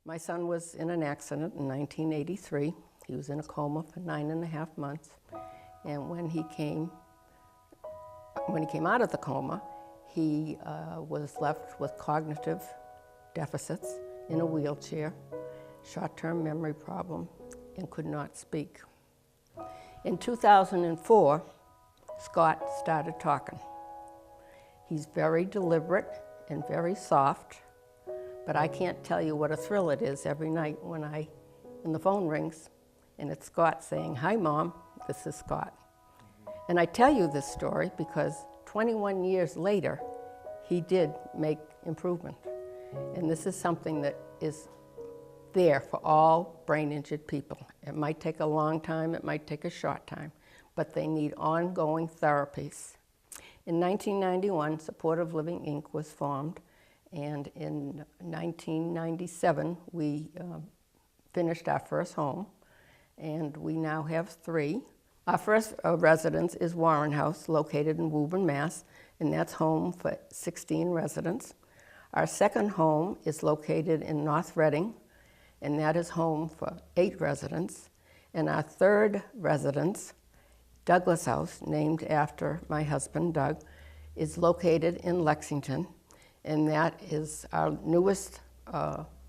My son was in an accident in 1983. He was in a coma for 9.5 months. And when he came out of the coma, he was left with cognitive deficits, in a wheelchair, short-term memory problem, and could not speak. In 2004, Scott started talking. He's very deliberate and very soft, but I can't tell you what a thrill it is every night when the phone rings and it's Scott saying, "Hi, Mom, this is Scott." And I tell you this story because 21 years later, he did make improvement. And this is something that is there for all brain-injured people. It might take a long time, it might take a short time, but they need ongoing therapies. In 1991, Supportive Living, Inc. was formed, and in 1997, we finished our first home, and we now have 3. Our first residence is Warren House, located in Woburn, Mass., and that's home for 16 residents. Our second home is located in North Reading, and that is home for 8 residents. And our third residence, Douglas House, named after my husband, Doug, is located in Lexington, and that is our newest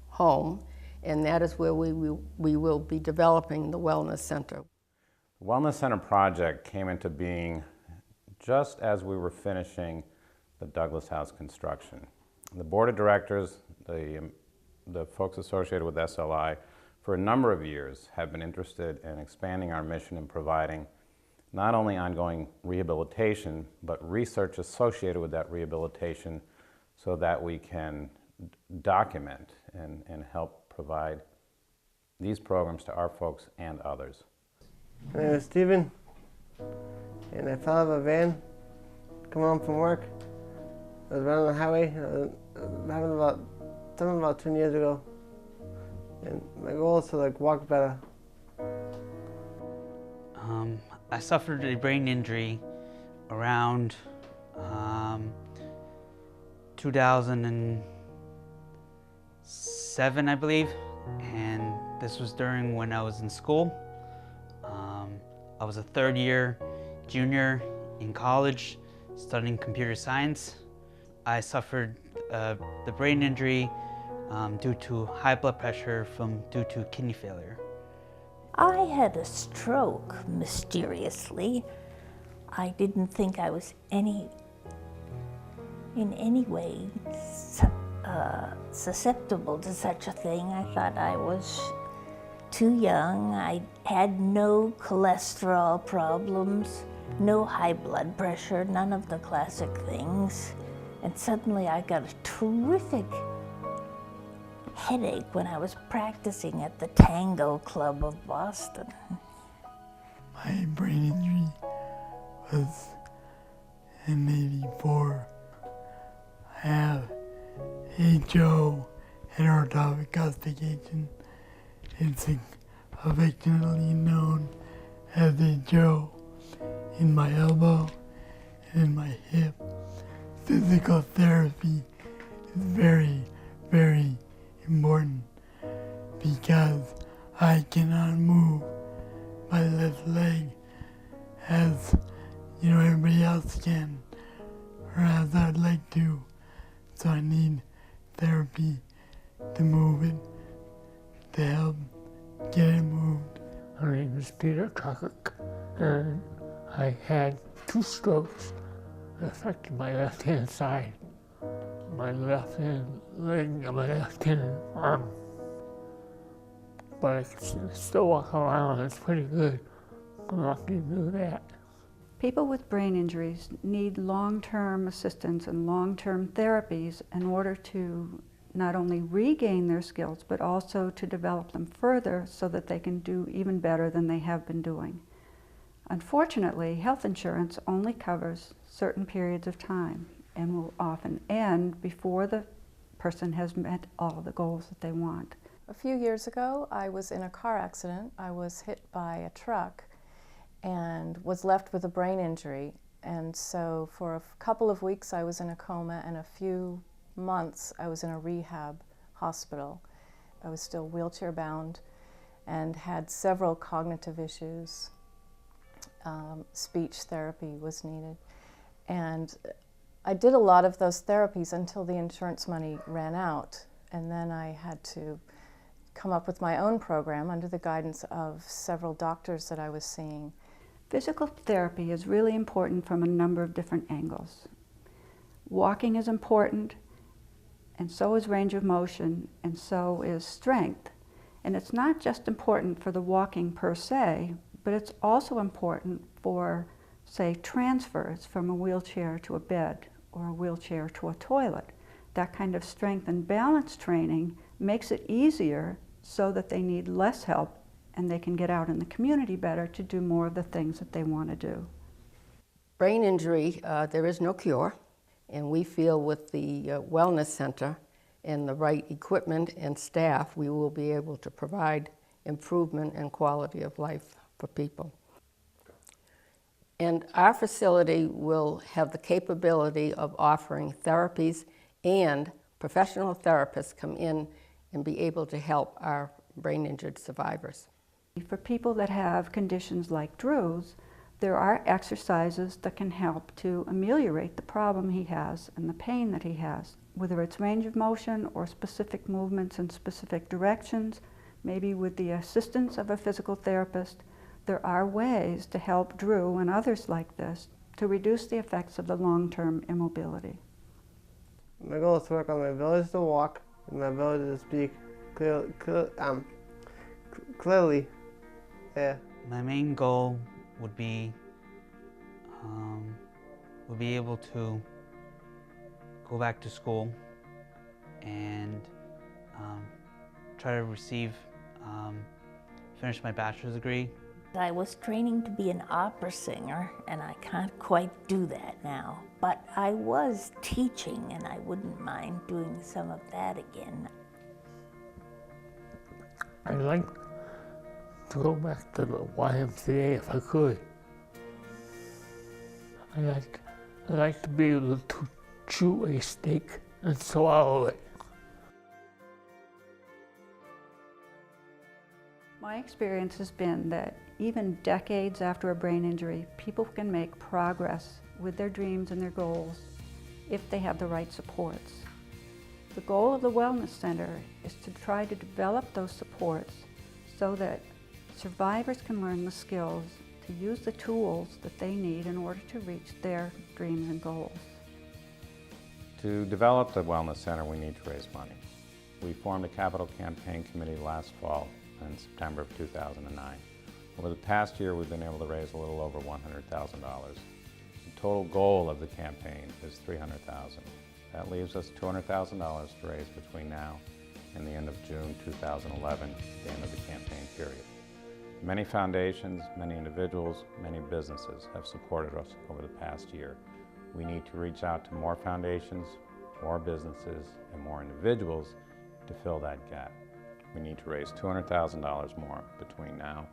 home, and that is where we will be developing the Wellness Center. The Wellness Center project came into being just as we were finishing the Douglas House construction. The board of directors, the folks associated with SLI, for a number of years have been interested in expanding our mission and providing not only ongoing rehabilitation, but research associated with that rehabilitation so that we can document and help provide these programs to our folks and others. My name is Steven, and I fell out of a van coming home from work. I was running on the highway. It happened about 10 years ago. And my goal is to walk better. I suffered a brain injury around 2007, I believe, and this was during when I was in school. I was a third-year junior in college studying computer science. I suffered the brain injury due to high blood pressure due to kidney failure. I had a stroke, mysteriously. I didn't think I was in any way susceptible to such a thing. I thought I was too young. I had no cholesterol problems, no high blood pressure, none of the classic things. And suddenly I got a terrific headache when I was practicing at the Tango Club of Boston. My brain injury was in '84. I have HO, heterotophic ossification. It's affectionately known as HO in my elbow and in my hip. Physical therapy is very, very important because I cannot move my left leg as everybody else can, or as I'd like to. So I need therapy to move it, to help get it moved. My name is Peter Cock, and I had 2 strokes that affected my left-hand side, my left-hand leg, and my left-hand arm. But I can still walk around, it's pretty good. I'm lucky to do that. People with brain injuries need long-term assistance and long-term therapies in order to not only regain their skills, but also to develop them further so that they can do even better than they have been doing. Unfortunately, health insurance only covers certain periods of time and will often end before the person has met all the goals that they want. A few years ago, I was in a car accident. I was hit by a truck and was left with a brain injury. And so for a couple of weeks I was in a coma, and a few months I was in a rehab hospital. I was still wheelchair bound and had several cognitive issues. Speech therapy was needed. And I did a lot of those therapies until the insurance money ran out. And then I had to come up with my own program under the guidance of several doctors that I was seeing. Physical therapy is really important from a number of different angles. Walking is important, and so is range of motion, and so is strength. And it's not just important for the walking per se, but it's also important for, say, transfers from a wheelchair to a bed or a wheelchair to a toilet. That kind of strength and balance training makes it easier so that they need less help and they can get out in the community better to do more of the things that they want to do. Brain injury, there is no cure, and we feel with the Wellness Center and the right equipment and staff, we will be able to provide improvement and quality of life for people. And our facility will have the capability of offering therapies, and professional therapists come in and be able to help our brain injured survivors. For people that have conditions like Drew's, there are exercises that can help to ameliorate the problem he has and the pain that he has, whether it's range of motion or specific movements in specific directions, maybe with the assistance of a physical therapist. There are ways to help Drew and others like this to reduce the effects of the long-term immobility. My goal is to work on my ability to walk and my ability to speak clearly. Yeah. My main goal would be able to go back to school and try to finish my bachelor's degree. I was training to be an opera singer, and I can't quite do that now. But I was teaching, and I wouldn't mind doing some of that again. I'd like to go back to the YMCA if I could. I'd like to be able to chew a steak and swallow it. My experience has been that even decades after a brain injury, people can make progress with their dreams and their goals if they have the right supports. The goal of the Wellness Center is to try to develop those supports so that survivors can learn the skills to use the tools that they need in order to reach their dreams and goals. To develop the Wellness Center, we need to raise money. We formed a capital campaign committee last fall in September of 2009. Over the past year, we've been able to raise a little over $100,000. The total goal of the campaign is $300,000. That leaves us $200,000 to raise between now and the end of June 2011, the end of the campaign period. Many foundations, many individuals, many businesses have supported us over the past year. We need to reach out to more foundations, more businesses, and more individuals to fill that gap. We need to raise $200,000 more between now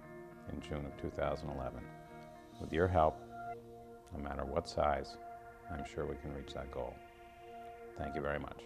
and June of 2011. With your help, no matter what size, I'm sure we can reach that goal. Thank you very much.